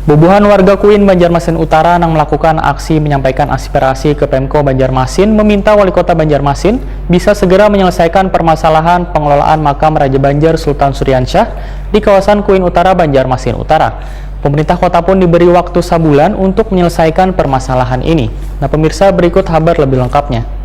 Bubuhan warga Kuin Banjarmasin Utara yang melakukan aksi menyampaikan aspirasi ke Pemko Banjarmasin meminta Wali Kota Banjarmasin bisa segera menyelesaikan permasalahan pengelolaan makam Raja Banjar Sultan Suryansyah di kawasan Kuin Utara Banjarmasin Utara. Pemerintah kota pun diberi waktu sebulan untuk menyelesaikan permasalahan ini. Nah pemirsa, berikut kabar lebih lengkapnya.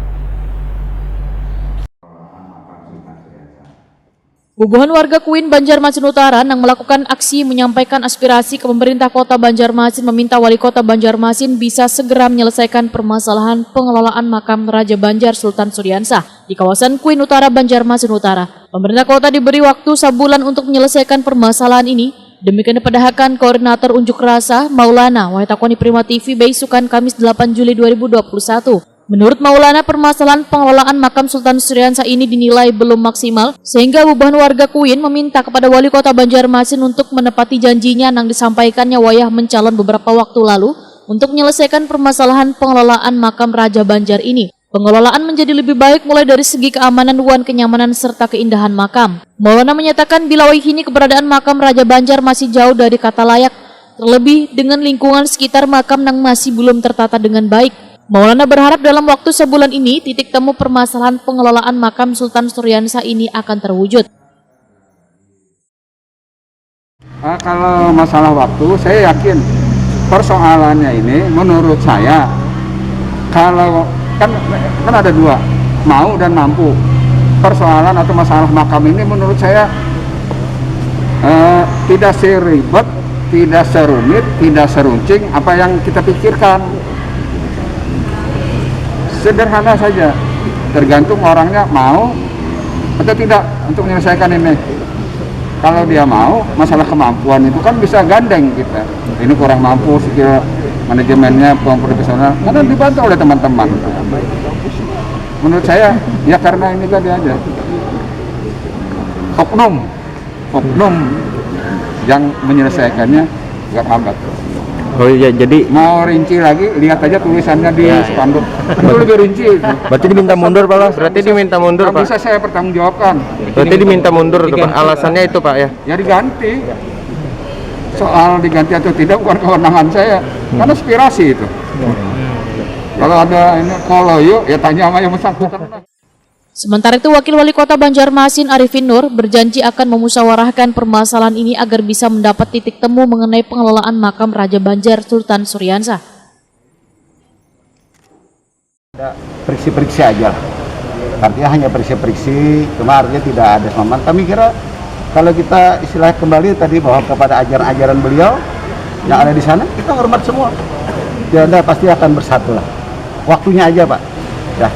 Bubuhan warga Kuin Banjarmasin Utara yang melakukan aksi menyampaikan aspirasi ke pemerintah kota Banjarmasin meminta Wali Kota Banjarmasin bisa segera menyelesaikan permasalahan pengelolaan makam Raja Banjar Sultan Suryansyah di kawasan Kuin Utara Banjarmasin Utara. Pemerintah kota diberi waktu sebulan untuk menyelesaikan permasalahan ini. Demikian dipadahkan Koordinator Unjuk Rasa Maulana Wahitakoni Prima TV Beisukan Kamis 8 Juli 2021. Menurut Maulana, permasalahan pengelolaan makam Sultan Suryansyah ini dinilai belum maksimal, sehingga bubuhan warga Kuin meminta kepada Wali Kota Banjarmasin untuk menepati janjinya yang disampaikannya wayah mencalon beberapa waktu lalu untuk menyelesaikan permasalahan pengelolaan makam Raja Banjar ini. Pengelolaan menjadi lebih baik mulai dari segi keamanan dan kenyamanan serta keindahan makam. Maulana menyatakan bila ini keberadaan makam Raja Banjar masih jauh dari kata layak, terlebih dengan lingkungan sekitar makam yang masih belum tertata dengan baik. Maulana berharap dalam waktu sebulan ini titik temu permasalahan pengelolaan makam Sultan Suryansyah ini akan terwujud. Kalau masalah waktu, saya yakin persoalannya ini menurut saya kalau kan ada dua, mau dan mampu. Persoalan atau masalah makam ini menurut saya tidak seribet, tidak serumit, tidak seruncing apa yang kita pikirkan. Sederhana saja, tergantung orangnya mau atau tidak untuk menyelesaikan ini. Kalau dia mau, masalah kemampuan itu kan bisa gandeng kita. Ini kurang mampu, skill manajemennya, profesional, karena dibantu oleh teman-teman. Menurut saya, ya karena ini tadi aja. Oknum yang menyelesaikannya nggak hambat. Oh iya, jadi mau rinci lagi, lihat aja tulisannya di spanduk. Itu lebih rinci. Berarti diminta mundur, Pak. Berarti diminta mundur, Pak. Bisa saya pertanggungjawabkan. Berarti diminta mundur, Pak. Alasannya itu, Pak, ya? Ya diganti. Soal diganti atau tidak bukan kewenangan saya. Kan aspirasi itu. Kalau ada ini koloyo, ya tanya sama yang bersangkutan. Sementara itu, Wakil Wali Kota Banjarmasin Arifin Nur berjanji akan memusyawarahkan permasalahan ini agar bisa mendapat titik temu mengenai pengelolaan makam Raja Banjar Sultan Suryansyah. Ada periksi-periksi aja, artinya hanya periksi-periksi, cuma artinya tidak ada semangat. Kami kira kalau kita istilahnya kembali tadi bahwa kepada ajaran-ajaran beliau yang ada di sana, kita hormat semua. Ya, Anda pasti akan bersatu lah. Waktunya aja, Pak. Ya,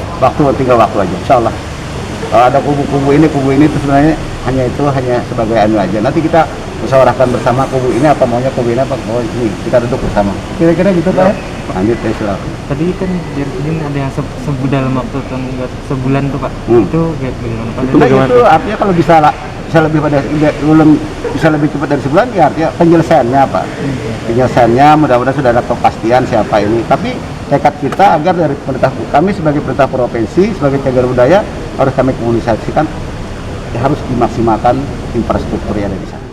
tinggal waktu aja, insya Allah. Kalau ada kubu ini itu sebenarnya hanya sebagai anu aja. Nanti kita musyawarahkan bersama kubu ini apa maunya, kubu ini apa mau ini. Kita duduk bersama. Kira-kira gitu, Pak. Lanjut ya, silakan. Tadi kan jadi ada yang dalam waktu sebulan tuh, Pak. Itu kayak gimana, Pak? Itu artinya kalau bisa lebih cepat dari sebulan, ya artinya penyelesaiannya apa? Penyelesaiannya mudah-mudahan sudah ada kepastian siapa ini. Tapi tekad kita agar dari pemerintah, kami sebagai pemerintah provinsi, sebagai cagar budaya harus kami komunikasikan, ya harus dimaksimalkan infrastruktur yang ada di sana.